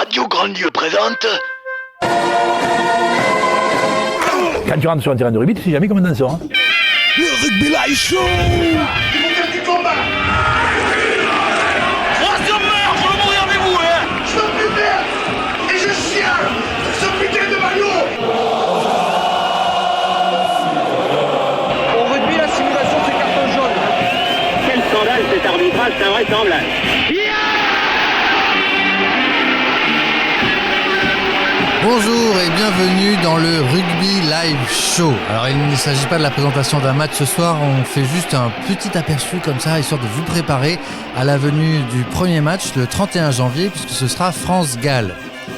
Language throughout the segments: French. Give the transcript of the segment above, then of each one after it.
Radio Grandlieu présente... Quand tu rentres sur un terrain de rugby, tu sais jamais comment t'en sors. Le Rugby Live Show. Ils vont faire du combat. Oh, ça meurt, faut le mourir avec vous, hein. Je veux plus perdre. Et je chiale ce putain de maillot. Au rugby, la simulation, c'est carton jaune. Quel scandale cet arbitrage, c'est invraisemblable. Bonjour et bienvenue dans le Rugby Live Show. Alors il ne s'agit pas de la présentation d'un match ce soir, on fait juste un petit aperçu comme ça, histoire de vous préparer à la venue du premier match le 31 janvier, puisque ce sera France-Galles.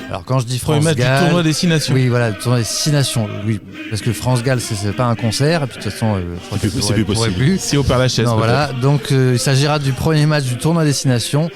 Alors quand je dis France-Galles... Premier match du tournoi des 6 nations. Oui, voilà, le tournoi des 6 nations, oui. Parce que France-Galles, c'est pas un concert, et puis de toute façon, je crois que c'est plus possible. Si au Père-Lachaise. Non, voilà, donc il s'agira du premier match du tournoi des 6 nations.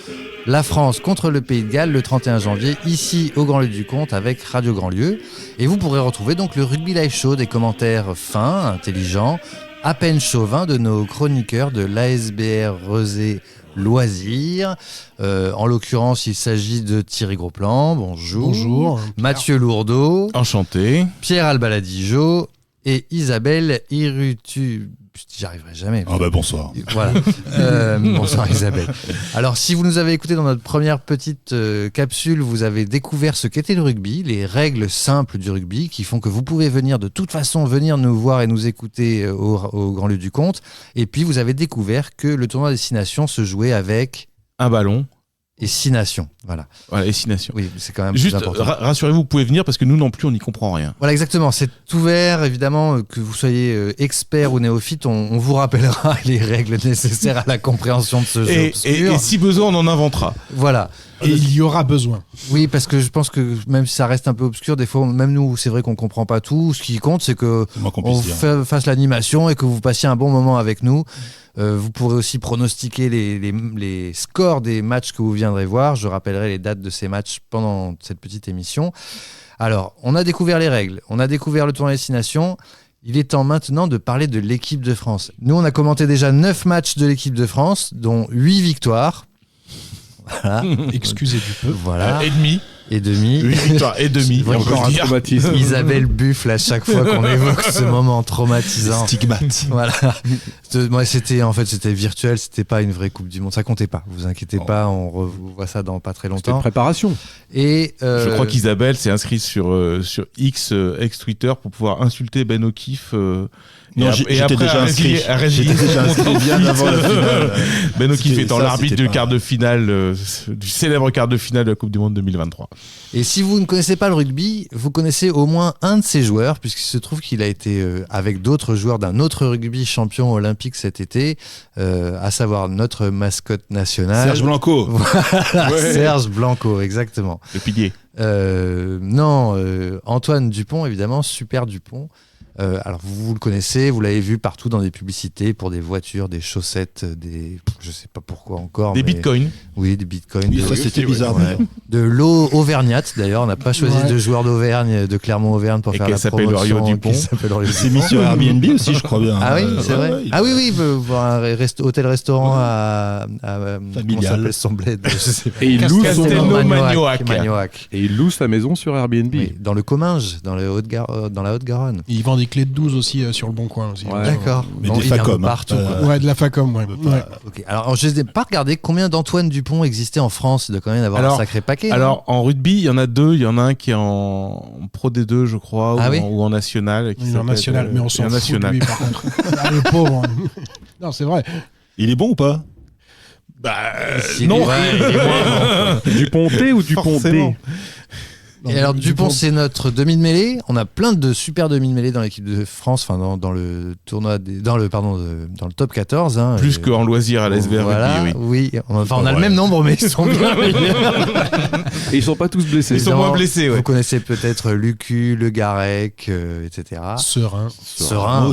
La France contre le Pays de Galles le 31 janvier, ici au Grand-Lieu du Comte avec Radio Grand-Lieu. Et vous pourrez retrouver donc le Rugby Live Show, des commentaires fins, intelligents, à peine chauvins de nos chroniqueurs de l'ASBR Rezé Loisirs. En l'occurrence, il s'agit de Thierry Grosplan, bonjour. Bonjour. Mathieu Lourdeau. Enchanté. Pierre Albaladijo et Isabelle Hirutu. J'y arriverai jamais. Ah bah bonsoir. Voilà. Bonsoir Isabelle. Alors si vous nous avez écouté dans notre première petite capsule, vous avez découvert ce qu'était le rugby, les règles simples du rugby qui font que vous pouvez venir de toute façon venir nous voir et nous écouter au Grand-Lieu du Comte. Et puis vous avez découvert que le tournoi des 6 nations se jouait avec un ballon. Et 6 nations, voilà. Voilà, et 6 nations. Oui, c'est quand même juste plus important. Rassurez-vous, vous pouvez venir parce que nous non plus, on n'y comprend rien. Voilà, exactement. C'est ouvert, évidemment, que vous soyez expert ou néophyte, on vous rappellera les règles nécessaires à la compréhension de ce jeu obscur. Et si besoin, on en inventera. Voilà. Et il y aura besoin. Oui, parce que je pense que même si ça reste un peu obscur, des fois, même nous, c'est vrai qu'on comprend pas tout. Ce qui compte, c'est que on fasse l'animation et que vous passiez un bon moment avec nous. Vous pourrez aussi pronostiquer les scores des matchs que vous viendrez voir. Je rappellerai les dates de ces matchs pendant cette petite émission. Alors, on a découvert les règles, on a découvert le tournoi des 6 nations. Il est temps maintenant de parler de l'équipe de France. Nous, on a commenté déjà 9 matchs de l'équipe de France, dont 8 victoires. Voilà. Excusez du peu. Voilà. Et demi. 8 victoires et demi. Encore un traumatisme. Isabelle buffle à chaque fois qu'on évoque ce moment traumatisant. Stigmate. Voilà. Moi, c'était virtuel, c'était pas une vraie Coupe du Monde. Ça comptait pas. Vous inquiétez pas, on revoit ça dans pas très longtemps. C'était une préparation. Et je crois qu'Isabelle s'est inscrite sur X, ex-Twitter, pour pouvoir insulter Ben O'Keefe. J'étais déjà inscrit. J'étais déjà inscrit bien avant la finale. Ben O'Keefe étant l'arbitre du quart de finale, du célèbre quart de finale de la Coupe du Monde 2023. Et si vous ne connaissez pas le rugby, vous connaissez au moins un de ses joueurs, puisqu'il se trouve qu'il a été avec d'autres joueurs d'un autre rugby champion olympique cet été, à savoir notre mascotte nationale. Serge Blanco. Voilà, ouais. Serge Blanco, exactement. Le pilier. Antoine Dupont, évidemment, Super Dupont. Alors vous le connaissez, vous l'avez vu partout dans des publicités pour des voitures, des chaussettes, je sais pas pourquoi encore. Des bitcoins. Oui, des bitcoins. Oui, ça c'était bizarre. Ouais. De l'eau auvergnate d'ailleurs, on n'a pas choisi de joueur d'Auvergne, de Clermont-Auvergne pour faire la promotion. Dupont. C'est mis sur Airbnb aussi, je crois bien. Ah oui, c'est vrai. Ah oui, un hôtel-restaurant à comment s'appelle son bled, je sais pas. Et il loue Magnoac. Et il loue sa maison sur Airbnb. Oui, dans le Comminges, dans la Haute-Garonne. Il vend des clés de 12 aussi sur le Bon Coin aussi. Ouais, d'accord. Mais des Facom. Partout. Ouais, de la Facom, ouais. Okay. Alors, je n'ai pas regardé combien d'Antoine Dupont existait en France. Il doit quand même avoir un sacré paquet. Alors, en rugby, il y en a 2. Il y en a un qui est en Pro D2, je crois, ou en national. Il est en national, mais on s'en fout de lui, par contre. Le pauvre. Non, c'est vrai. Il est bon ou pas? Non. Il est moins bon. Duponté ou Duponté? Et alors Dupont, c'est notre demi de mêlée. On a plein de super demi de mêlée dans l'équipe de France, enfin dans le tournoi, dans le top 14. Hein, plus qu'en loisir à l'SBR. Voilà, oui. On a le même nombre, mais ils sont bien meilleurs. Et ils sont pas tous blessés. Ils sont moins blessés, ouais. Vous connaissez peut-être Lucu, Le Garec, etc. Serein.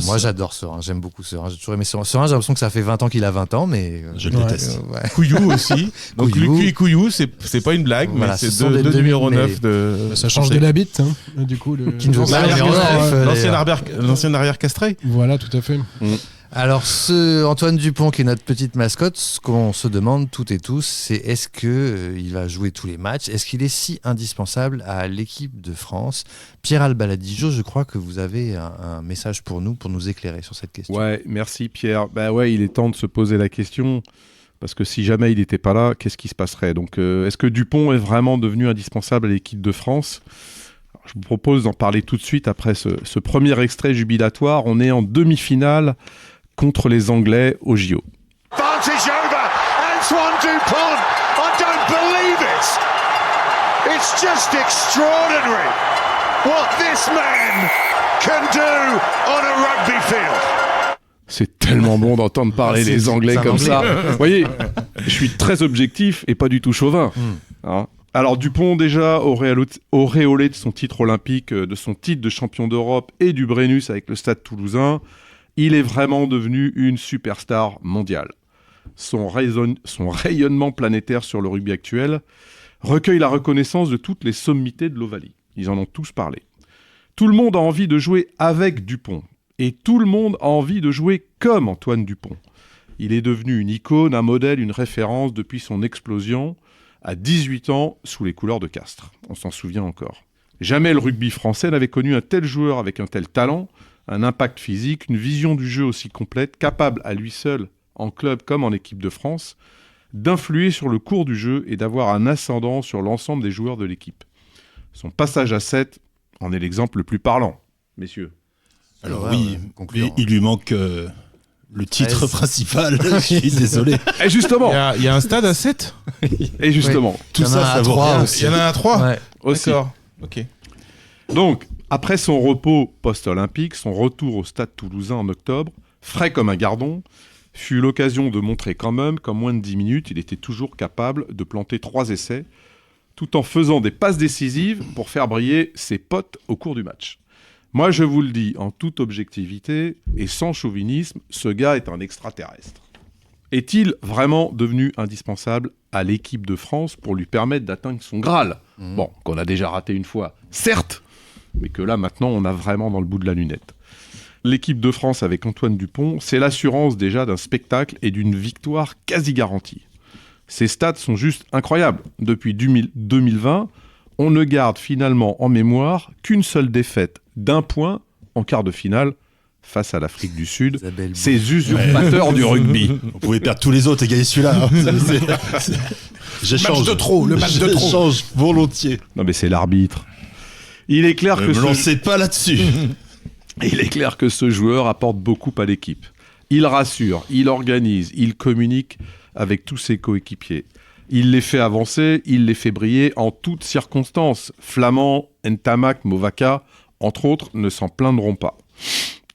Moi, j'adore Serein. J'aime beaucoup Serein. J'ai toujours aimé Serein. Serein, j'ai l'impression que ça fait 20 ans qu'il a 20 ans, mais je le déteste. Couillou aussi. Donc Lucu et Couillou, c'est pas une blague, mais c'est deux numéros 9 de. Ça change de la bite, hein, du coup. Qui ne veut pas l'ancien arrière castré. Voilà, tout à fait. Alors, Antoine Dupont, qui est notre petite mascotte, ce qu'on se demande toutes et tous, c'est est-ce qu'il va jouer tous les matchs ? Est-ce qu'il est si indispensable à l'équipe de France ? Pierre Albaladijo, je crois que vous avez un message pour nous éclairer sur cette question. Ouais, merci Pierre. Il est temps de se poser la question, parce que si jamais il n'était pas là, qu'est-ce qui se passerait ? Donc, est-ce que Dupont est vraiment devenu indispensable à l'équipe de France ? Je vous propose d'en parler tout de suite après ce premier extrait jubilatoire. On est en demi-finale contre les Anglais au JO. Vantage over Antoine Dupont. I don't believe it. It's just extraordinary what this man can do on a rugby field. C'est tellement bon d'entendre parler les Anglais comme ça. Vous voyez, je suis très objectif et pas du tout chauvin. Hein ? Alors Dupont, déjà auréolé de son titre olympique, de son titre de champion d'Europe et du Brennus avec le Stade Toulousain, il est vraiment devenu une superstar mondiale. Son rayonnement planétaire sur le rugby actuel recueille la reconnaissance de toutes les sommités de l'Ovalie. Ils en ont tous parlé. Tout le monde a envie de jouer avec Dupont. Et tout le monde a envie de jouer comme Antoine Dupont. Il est devenu une icône, un modèle, une référence depuis son explosion à 18 ans sous les couleurs de Castres. On s'en souvient encore. Jamais le rugby français n'avait connu un tel joueur avec un tel talent, un impact physique, une vision du jeu aussi complète, capable à lui seul, en club comme en équipe de France, d'influer sur le cours du jeu et d'avoir un ascendant sur l'ensemble des joueurs de l'équipe. Son passage à 7 en est l'exemple le plus parlant, messieurs. Alors il lui manque le titre principal, je suis désolé. Et justement, il y a un stade à 7 ? Et justement, tout ça vaut rien. Il y en a un à 3 ? Ouais. Aussi. D'accord, ok. Donc, après son repos post-olympique, son retour au Stade Toulousain en octobre, frais comme un gardon, fut l'occasion de montrer quand même qu'en moins de 10 minutes, il était toujours capable de planter 3 essais, tout en faisant des passes décisives pour faire briller ses potes au cours du match. Moi, je vous le dis en toute objectivité et sans chauvinisme, ce gars est un extraterrestre. Est-il vraiment devenu indispensable à l'équipe de France pour lui permettre d'atteindre son Graal ? Bon, qu'on a déjà raté une fois, certes, mais que là, maintenant, on a vraiment dans le bout de la lunette. L'équipe de France avec Antoine Dupont, c'est l'assurance déjà d'un spectacle et d'une victoire quasi garantie. Ces stats sont juste incroyables. Depuis 2020, on ne garde finalement en mémoire qu'une seule défaite d'1 point en quart de finale face à l'Afrique du Sud. Ces usurpateurs du rugby. On pouvait perdre tous les autres et gagner celui-là. Hein. J'échange. Le match de trop. J'échange volontiers. Non mais c'est l'arbitre. Il est clair Ne me lancez pas là-dessus. Il est clair que ce joueur apporte beaucoup à l'équipe. Il rassure, il organise, il communique avec tous ses coéquipiers. Il les fait avancer, il les fait briller en toutes circonstances. Flamand, Ntamak, Movaka, entre autres, ne s'en plaindront pas.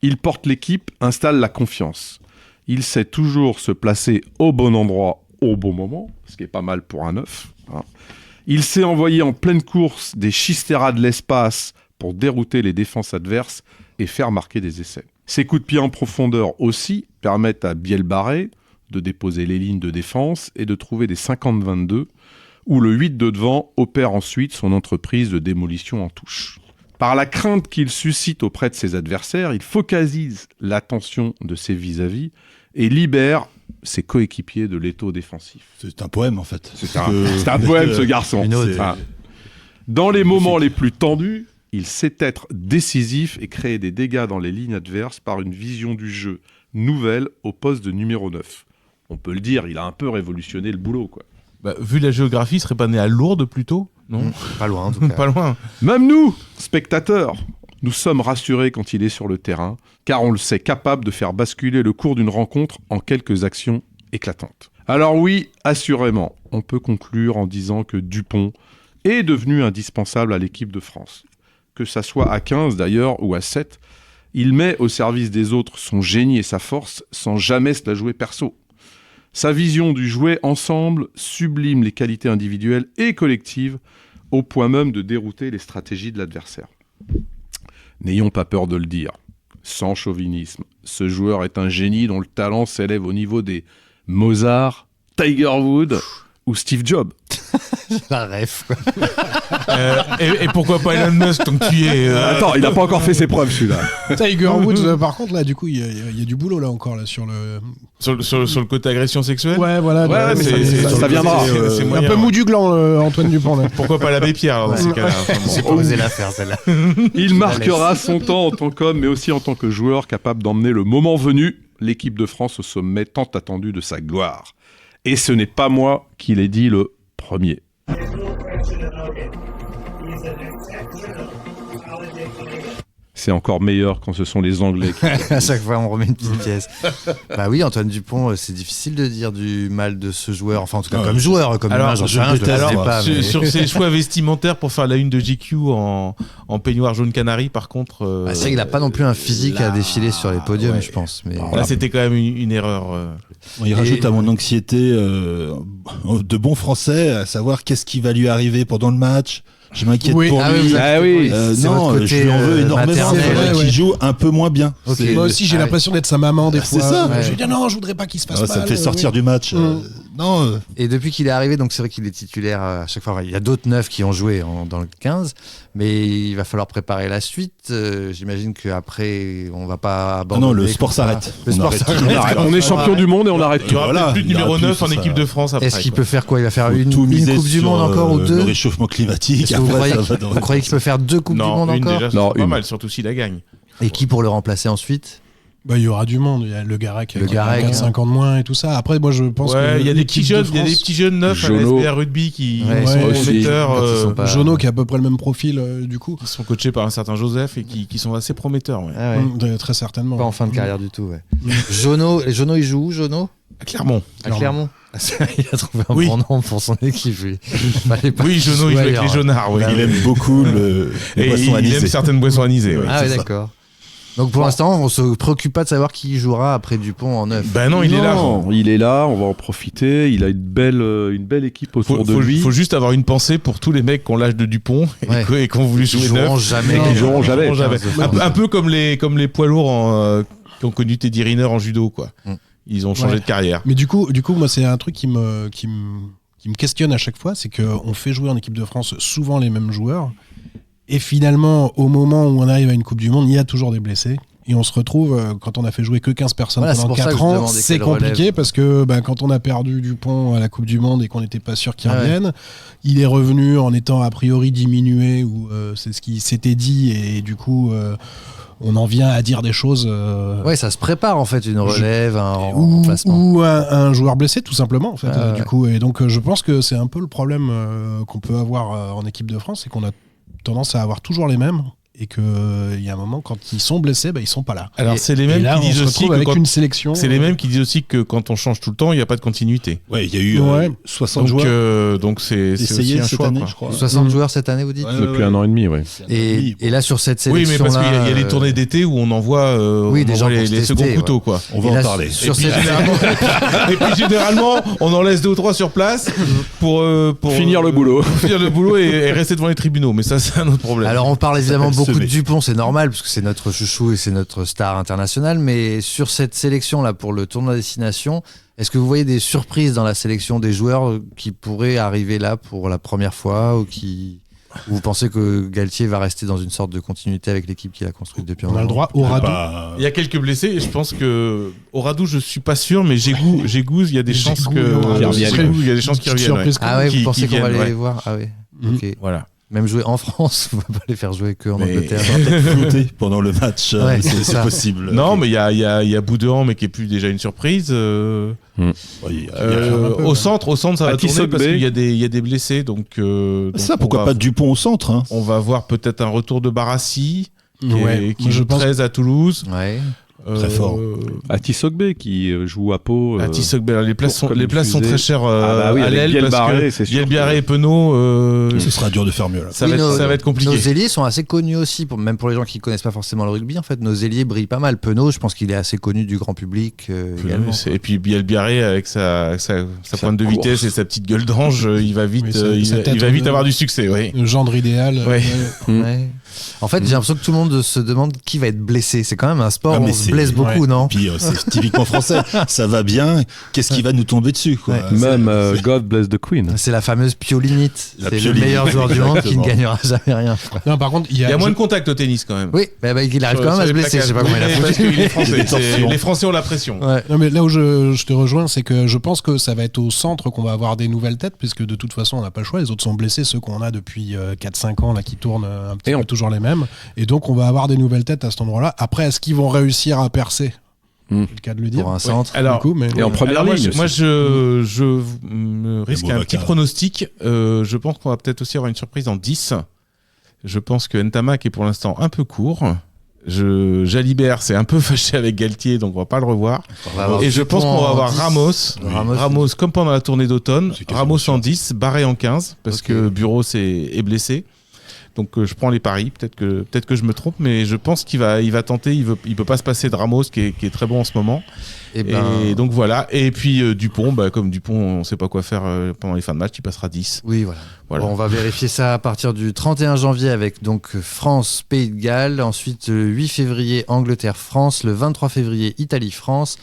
Il porte l'équipe, installe la confiance. Il sait toujours se placer au bon endroit, au bon moment, ce qui est pas mal pour un neuf. Hein. Il sait envoyer en pleine course des chisteras de l'espace pour dérouter les défenses adverses et faire marquer des essais. Ses coups de pied en profondeur aussi permettent à Bielbarré de déposer les lignes de défense et de trouver des 50-22, où le 8 de devant opère ensuite son entreprise de démolition en touche. Par la crainte qu'il suscite auprès de ses adversaires, il focalise l'attention de ses vis-à-vis et libère ses coéquipiers de l'étau défensif. C'est un poème en fait. C'est un poème ce garçon. Dans les moments les plus tendus, il sait être décisif et créer des dégâts dans les lignes adverses par une vision du jeu nouvelle au poste de numéro 9. On peut le dire, il a un peu révolutionné le boulot, quoi. Vu la géographie, il serait pas né à Lourdes plutôt ? Non, pas loin en tout cas. Pas loin. Même nous, spectateurs, nous sommes rassurés quand il est sur le terrain, car on le sait capable de faire basculer le cours d'une rencontre en quelques actions éclatantes. Alors oui, assurément, on peut conclure en disant que Dupont est devenu indispensable à l'équipe de France. Que ça soit à 15 d'ailleurs ou à 7, il met au service des autres son génie et sa force sans jamais se la jouer perso. Sa vision du jouer ensemble sublime les qualités individuelles et collectives au point même de dérouter les stratégies de l'adversaire. N'ayons pas peur de le dire, sans chauvinisme, ce joueur est un génie dont le talent s'élève au niveau des Mozart, Tiger Woods ou Steve Jobs. La ref. Et pourquoi pas Elon Musk tant que tu es Attends, il a pas encore fait ses preuves celui-là. Tiger Woods, par contre, là, du coup, il y a du boulot là encore là sur le. Sur le côté agression sexuelle. Ouais, voilà. Ouais, mais ça viendra. C'est un peu mou du gland, Antoine Dupont là. Pourquoi pas l'abbé Pierre alors, dans ces cas-là. J'ai pas osé la faire celle-là. Il marquera son temps en tant qu'homme, mais aussi en tant que joueur capable d'emmener le moment venu l'équipe de France au sommet tant attendu de sa gloire. Et ce n'est pas moi qui l'ai dit le premier. C'est encore meilleur quand ce sont les Anglais qui... À chaque fois, on remet une petite pièce. Bah oui, Antoine Dupont, c'est difficile de dire du mal de ce joueur. Enfin, en tout cas, comme joueur, comme alors, image, je ne pas. Sur ses choix vestimentaires pour faire la une de GQ en peignoir jaune canari, par contre... c'est vrai qu'il n'a pas non plus un physique à défiler sur les podiums, je pense. Mais... Là, c'était quand même une erreur. Il rajoute à mon anxiété de bon français, à savoir qu'est-ce qui va lui arriver pendant le match. Je m'inquiète pour lui. Non, je lui en veux énormément. Qui joue un peu moins bien. Moi aussi, j'ai l'impression d'être sa maman des fois. C'est ça. Je lui dis non, je voudrais pas qu'il se fasse mal. Ça me fait sortir du match. Non. Et depuis qu'il est arrivé, donc c'est vrai qu'il est titulaire à chaque fois. Il y a d'autres neufs qui ont joué dans le 15, mais il va falloir préparer la suite. J'imagine qu'après, on va pas abandonner. Non, le sport s'arrête. Le sport s'arrête. On est champion du monde et on arrête. Il y aura plus de numéro 9 en équipe de France après. Est-ce qu'il peut faire quoi? Il va faire une Coupe du Monde encore ou deux? Le réchauffement climatique. Vous croyez qu'il peut faire 2 Coupes du Monde encore? Déjà, c'est pas mal, surtout s'il la gagne. Et qui pour le remplacer ensuite? Bah, il y aura du monde, il y a le Garec qui a 4-5 ans de moins et tout ça. Après, moi je pense que il y a des petits jeunes neufs à la SBR Rugby qui sont prometteurs. Jono qui a à peu près le même profil du coup. Qui sont coachés par un certain Joseph et qui sont assez prometteurs. Très certainement. Pas en fin de carrière du tout. Jono, il joue où, Jono? À Clermont. À Clermont. Il a trouvé un bon nom pour son équipe. Oui, Jono, il joue avec les Jaunards. Il aime beaucoup les boissons anisées. Il aime certaines boissons anisées. Ah oui, d'accord. Donc pour l'instant, on se préoccupe pas de savoir qui jouera après Dupont en neuf. Ben non, il est là. Il est là, on va en profiter. Il a une belle équipe autour de lui. Il faut juste avoir une pensée pour tous les mecs qui ont l'âge de Dupont et qui ont voulu jouer neuf. Ils joueront jamais. Un peu comme les poids lourds qui ont connu Teddy Riner en judo, quoi. Ils ont changé de carrière. Mais du coup, moi, c'est un truc qui me questionne à chaque fois, c'est qu'on fait jouer en équipe de France souvent les mêmes joueurs. Et finalement, au moment où on arrive à une Coupe du Monde, il y a toujours des blessés. Et on se retrouve, quand on a fait jouer que 15 personnes pendant 4 ans, c'est compliqué parce que quand on a perdu Dupont à la Coupe du Monde et qu'on n'était pas sûr qu'il revienne, il est revenu en étant a priori diminué, ou c'est ce qui s'était dit, et du coup... on en vient à dire des choses. Ouais, ça se prépare en fait, une relève, un remplacement. Ou un joueur blessé, tout simplement, en fait, du coup. Et donc, je pense que c'est un peu le problème qu'on peut avoir en équipe de France, c'est qu'on a tendance à avoir toujours les mêmes. Et qu'il y a un moment, quand ils sont blessés, ils sont pas là. Alors, c'est les mêmes qui disent aussi que une sélection. C'est les mêmes qui disent aussi que quand on change tout le temps, il n'y a pas de continuité. Ouais, il y a eu 60 joueurs. Donc, c'est aussi un choix, année, je crois. 60 joueurs cette année, vous dites? Depuis 1 an et demi, oui. Et là, sur cette sélection. Oui, mais parce qu'il y a les tournées d'été où on envoie des gens les seconds couteaux, quoi. On va en parler. Et puis, généralement, on en laisse 2 ou 3 sur place pour finir le boulot. Finir le boulot et rester devant les tribunaux. Mais ça, c'est un autre problème. Alors, on parle évidemment beaucoup de Dupont, c'est normal parce que c'est notre chouchou et c'est notre star internationale, mais sur cette sélection là pour le tournoi destination, est-ce que vous voyez des surprises dans la sélection des joueurs qui pourraient arriver là pour la première fois, ou vous pensez que Galtier va rester dans une sorte de continuité avec l'équipe qu'il a construite depuis un moment? On a le droit au Radou. Il y a quelques blessés et je pense que au Radou, je suis pas sûr, mais Gégouze, il y a des chances qu'il revienne. Ah ouais, vous pensez qu'on va les voir? Ah ouais. Ok. Voilà. Même jouer en France, on va pas les faire jouer qu'en Angleterre. Flotter pendant le match, c'est possible. Non, mais il y a Boudouan, mais qui est plus déjà une surprise. Au centre, ça va tourner parce qu'il y a des blessés. Donc pourquoi pas Dupont au centre, hein. On va voir peut-être un retour de Barassi, qui joue 13 à Toulouse. Ouais. Très fort. Atisogbe qui joue à Pau. Atisogbe, les places sont très chères à l'aile. Bielbarré et Penaud. Ce sera dur de faire mieux là. Ça va être compliqué. Nos ailiers sont assez connus aussi, même pour les gens qui connaissent pas forcément le rugby. En fait, nos ailiers brillent pas mal. Penaud, je pense qu'il est assez connu du grand public également. Et puis Bielbarré avec sa pointe de vitesse et sa petite gueule d'ange, il va vite avoir du succès. Le gendre idéal. En fait, j'ai l'impression que tout le monde se demande qui va être blessé. C'est quand même un sport où on se blesse beaucoup, non? Puis c'est typiquement français. Ça va bien. Qu'est-ce qui va nous tomber dessus, quoi? Même God bless the Queen. C'est la fameuse piolinite. C'est le meilleur joueur du monde qui ne gagnera jamais rien. Non, par contre, il y a moins de contact au tennis quand même. Oui, il arrive quand même à se blesser. Je sais pas comment il a foutu. Les Français ont la pression. Non, mais là où je te rejoins, c'est que je pense que ça va être au centre qu'on va avoir des nouvelles têtes, puisque de toute façon, on n'a pas le choix. Les autres sont blessés, ceux qu'on a depuis 4-5 ans, là, qui tournent un petit peu toujours les mêmes. Et donc, on va avoir des nouvelles têtes à cet endroit-là. Après, est-ce qu'ils vont réussir à percer? C'est le cas de le dire. Pour un centre. Ouais. Alors, coup, mais... Et en première ligne. Moi, je me risque un petit pronostic. Je pense qu'on va peut-être aussi avoir une surprise en 10. Je pense que Ntamak est pour l'instant un peu court. Jalibert s'est un peu fâché avec Galtier, donc on va pas le revoir. Et je pense qu'on va avoir Ramos comme pendant la tournée d'automne. Ramos en 10, Barré en 15, parce que Bureau est blessé. Donc je prends les paris, peut-être que je me trompe, mais je pense qu'il va tenter, il peut pas se passer de Ramos qui est très bon en ce moment. Et donc voilà. Et puis Dupont, comme Dupont, on sait pas quoi faire pendant les fins de match, il passera 10. Oui, voilà. Bon, on va vérifier ça à partir du 31 janvier avec donc France, Pays de Galles, ensuite le 8 février Angleterre-France, le 23 février Italie-France,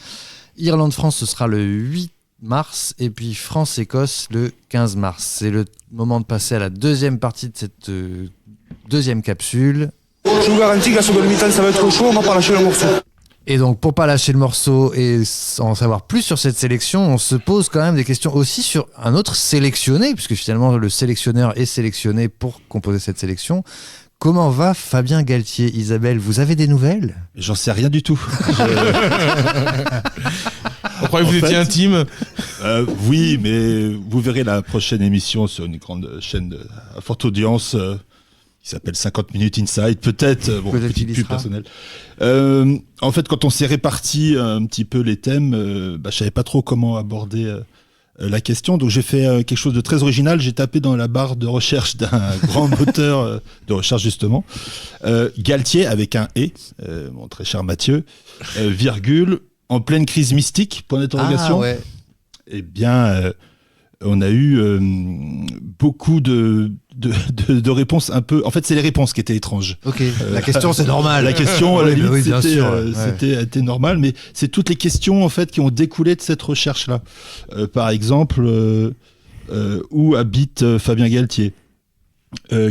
Irlande-France ce sera le 8 mars et puis France-Écosse le 15 mars. C'est le moment de passer à la deuxième partie de cette deuxième capsule. Je vous garantis que la seconde mi-temps ça va être chaud, on va pas lâcher le morceau. Et donc pour pas lâcher le morceau et en savoir plus sur cette sélection, on se pose quand même des questions aussi sur un autre sélectionné, puisque finalement le sélectionneur est sélectionné pour composer cette sélection. Comment va Fabien Galtier? Isabelle, vous avez des nouvelles? J'en sais rien du tout. On croyait que vous étiez intime. Oui, mais vous verrez la prochaine émission sur une grande chaîne à forte audience qui s'appelle 50 minutes Inside. Peut-être petite pub personnelle. En fait, quand on s'est réparti un petit peu les thèmes, je savais pas trop comment aborder la question. Donc j'ai fait quelque chose de très original. J'ai tapé dans la barre de recherche d'un grand moteur de recherche justement. Galtier avec un « et », mon très cher Mathieu, virgule, en pleine crise mystique, point d'interrogation. Ah ouais. Eh bien, on a eu beaucoup de réponses un peu... En fait, c'est les réponses qui étaient étranges. Ok, la question c'est normal. La question, à la limite, oui, c'était normal, mais c'est toutes les questions en fait qui ont découlé de cette recherche-là. Par exemple, où habite Fabien Galtier?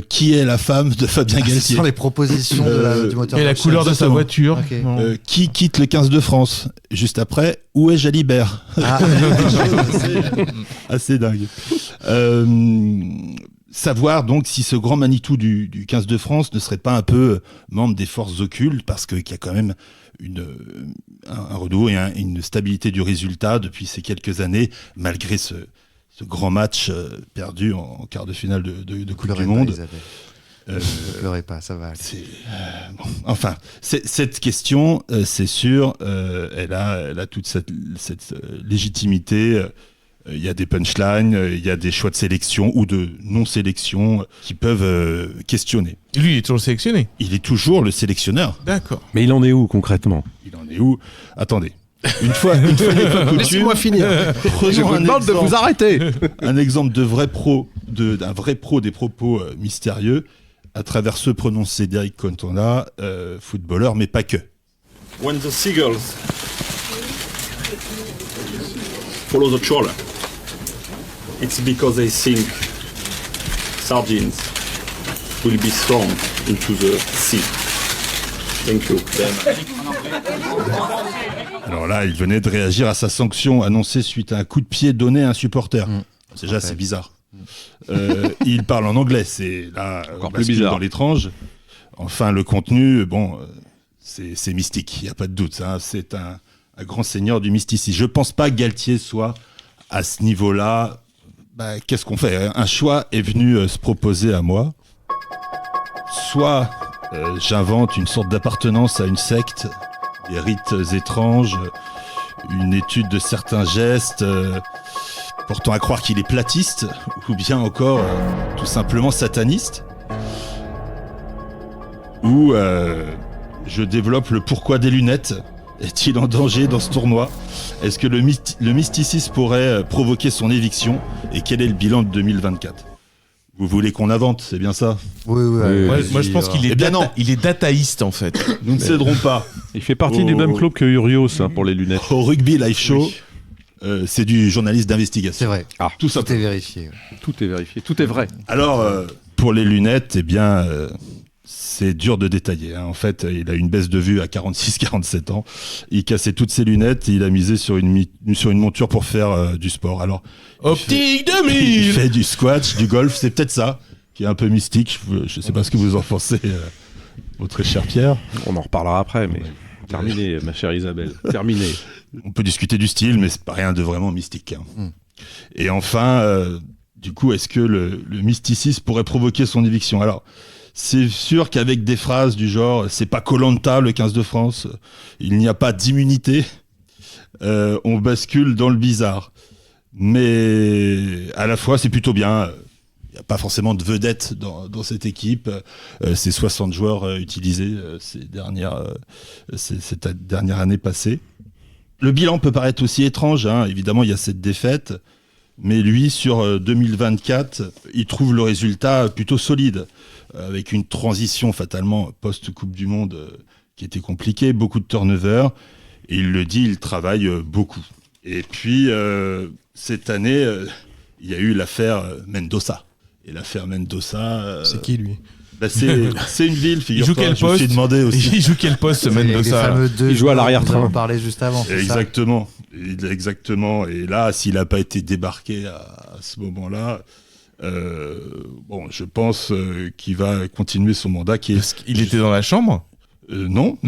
Qui est la femme de Fabien Galtier? Ce sont les propositions du moteur. Et la couleur de sa voiture. Okay. Qui quitte le 15 de France? Juste après, où est Jalibert? Assez dingue. Savoir donc si ce grand Manitou du 15 de France ne serait pas un peu membre des forces occultes, parce qu'il y a quand même un renouveau et une stabilité du résultat depuis ces quelques années, malgré ce grand match perdu en quart de finale de Coupe du Monde. Ne pleurez pas, ça va. Enfin, cette question, c'est sûr, elle a toute cette légitimité. Il y a des punchlines, il y a des choix de sélection ou de non-sélection qui peuvent questionner. Lui, il est toujours sélectionné. Il est toujours le sélectionneur. D'accord. Mais il en est où concrètement? Il en est où? Attendez. Une fois n'est pas coutume. Laissez-moi finir. Je vous demande de vous arrêter. Un exemple d'un vrai pro des propos mystérieux, à travers ceux prononcés d'Eric Cantona, footballeur, mais pas que. When the seagulls follow the trawler, it's because they think sardines will be thrown into the sea. Thank you. Alors là, il venait de réagir à sa sanction annoncée suite à un coup de pied donné à un supporter. Déjà, c'est bizarre. Il parle en anglais, c'est là encore plus bizarre. Dans l'étrange. Enfin, le contenu, c'est mystique, il n'y a pas de doute. Hein. C'est un grand seigneur du mysticisme. Je ne pense pas que Galtier soit à ce niveau-là. Qu'est-ce qu'on fait? Un choix est venu se proposer à moi. Soit j'invente une sorte d'appartenance à une secte, des rites étranges, une étude de certains gestes portant à croire qu'il est platiste, ou bien encore tout simplement sataniste, ou je développe le pourquoi des lunettes. Est-il en danger dans ce tournoi? Est-ce que le mysticisme pourrait provoquer son éviction? Et quel est le bilan de 2024? Vous voulez qu'on invente, c'est bien ça? Oui. Moi, je pense qu'il est, il est dataïste, en fait. Nous ne céderons pas. Il fait partie du même club que Urios pour les lunettes. Au Rugby Live Show, c'est du journaliste d'investigation. C'est vrai. Tout est vérifié. Tout est vérifié. Tout est vrai. Alors, pour les lunettes, eh bien, c'est dur de détailler. En fait, il a une baisse de vue à 46-47 ans. Il cassait toutes ses lunettes et il a misé sur une monture pour faire du sport. Alors, Optique 2000. Il fait du squash, du golf, c'est peut-être ça qui est un peu mystique. Je ne sais pas ce que vous en pensez, votre très cher Pierre. On en reparlera après, mais terminé, ma chère Isabelle. Terminé. On peut discuter du style, mais c'est pas rien de vraiment mystique. Et enfin, du coup, est-ce que le mysticisme pourrait provoquer son éviction? Alors, c'est sûr qu'avec des phrases du genre « c'est pas Koh-Lanta, le 15 de France, il n'y a pas d'immunité », on bascule dans le bizarre. Mais à la fois, c'est plutôt bien. Il n'y a pas forcément de vedette dans cette équipe. C'est 60 joueurs utilisés cette dernière année passée. Le bilan peut paraître aussi étrange. Évidemment, il y a cette défaite. Mais lui, sur 2024, il trouve le résultat plutôt solide. Avec une transition fatalement post-Coupe du Monde qui était compliquée. Beaucoup de turnover. Et il le dit, il travaille beaucoup. Et puis, cette année, il y a eu l'affaire Mendoza. Et l'affaire Mendoza... c'est qui, lui? C'est une ville, figure-toi. Il joue quel poste? Demandé aussi. Il joue quel poste, Mendoza? Il joue à l'arrière-train. On en parlait juste avant. Exactement. Et là, s'il n'a pas été débarqué à ce moment-là... je pense qu'il va continuer son mandat. Il était dans la chambre? Non.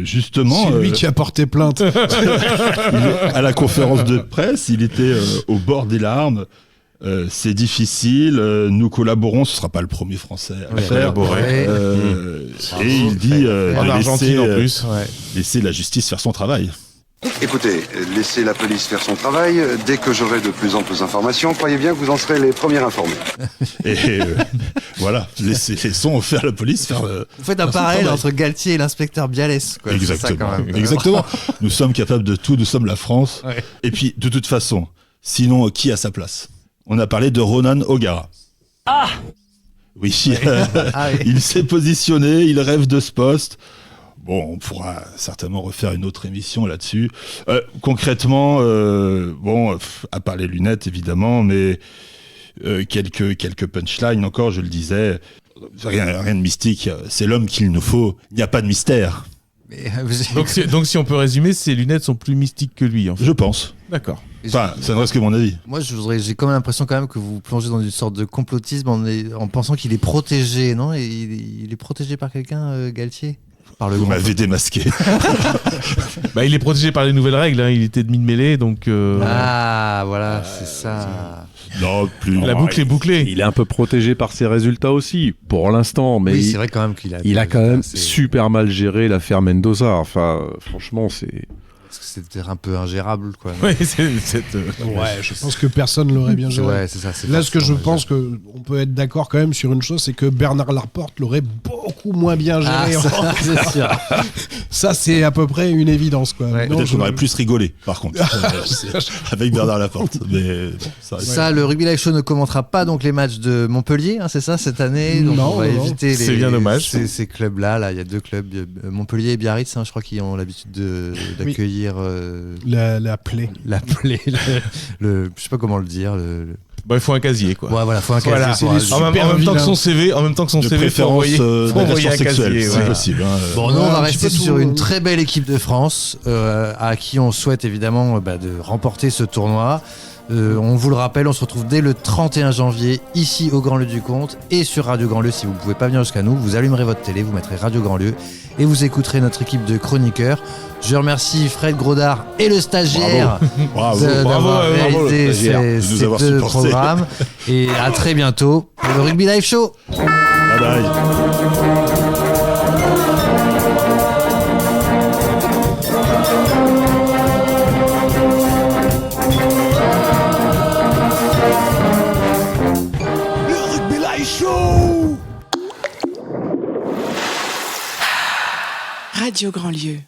Justement, c'est lui qui a porté plainte. À la conférence de presse, il était au bord des larmes. C'est difficile, nous collaborons, ce ne sera pas le premier Français à le faire. Et il dit en Argentine en plus. Laisser la justice faire son travail. Écoutez, laissez la police faire son travail. Dès que j'aurai de plus amples informations, croyez bien que vous en serez les premiers informés. Et voilà, laissons faire la police faire. Vous faites un parallèle entre Galtier et l'inspecteur Bialès. Quoi. Exactement. C'est ça, quand même. Exactement. Nous sommes capables de tout, nous sommes la France. Ouais. Et puis, de toute façon, sinon, qui a sa place? On a parlé de Ronan O'Gara. Ah oui, il s'est positionné, il rêve de ce poste. Bon, on pourra certainement refaire une autre émission là-dessus. Concrètement, à part les lunettes, évidemment, mais quelques punchlines encore, je le disais. Rien de mystique. C'est l'homme qu'il nous faut. Il n'y a pas de mystère. Donc, si on peut résumer, ces lunettes sont plus mystiques que lui, en fait. Je pense. D'accord. Enfin, ça ne reste que mon avis. Moi, j'ai quand même l'impression que vous plongez dans une sorte de complotisme en pensant qu'il est protégé, non? Il est protégé par quelqu'un, Galtier? Vous m'avez démasqué. Il est protégé par les nouvelles règles. Il était demi-mêlé, donc. Ah, voilà, c'est ça. Non, plus. La boucle est bouclée. Il est un peu protégé par ses résultats aussi, pour l'instant. Mais oui, c'est vrai quand même qu'il a quand même super mal géré l'affaire Mendoza. Enfin, franchement, c'est. C'était un peu ingérable, quoi. Oui, je pense que personne l'aurait bien géré. Ouais, c'est ça. Là, ce que je pense qu'on peut être d'accord quand même sur une chose, c'est que Bernard Laporte l'aurait beaucoup moins bien géré. Ah, c'est sûr. Ça, c'est à peu près une évidence, quoi. Ouais. Peut-être qu'on aurait plus rigolé, par contre, avec Bernard Laporte. Mais bon, ça, le Rugby Live Show ne commentera pas donc les matchs de Montpellier, c'est ça, cette année. Donc on va éviter c'est bien dommage. Ces clubs-là. Là, il y a deux clubs, Montpellier et Biarritz, je crois, qui ont l'habitude d'accueillir. La plaie. La plaie. Je sais pas comment le dire. Il faut un casier, quoi. Ouais, voilà, faut un casier. En même temps que son CV, faut envoyer un casier. C'est possible. Bon, nous, on va rester sur une très belle équipe de France, à qui on souhaite évidemment de remporter ce tournoi. On vous le rappelle, on se retrouve dès le 31 janvier ici au Grand Lieu du Comte et sur Radio Grand Lieu. Si vous ne pouvez pas venir jusqu'à nous, vous allumerez votre télé, vous mettrez Radio Grand Lieu et vous écouterez notre équipe de chroniqueurs. Je remercie Fred Grodard et le stagiaire d'avoir réalisé ces deux programmes. Et à très bientôt pour le Rugby Live Show. Bye bye. Radio Grand Lieu.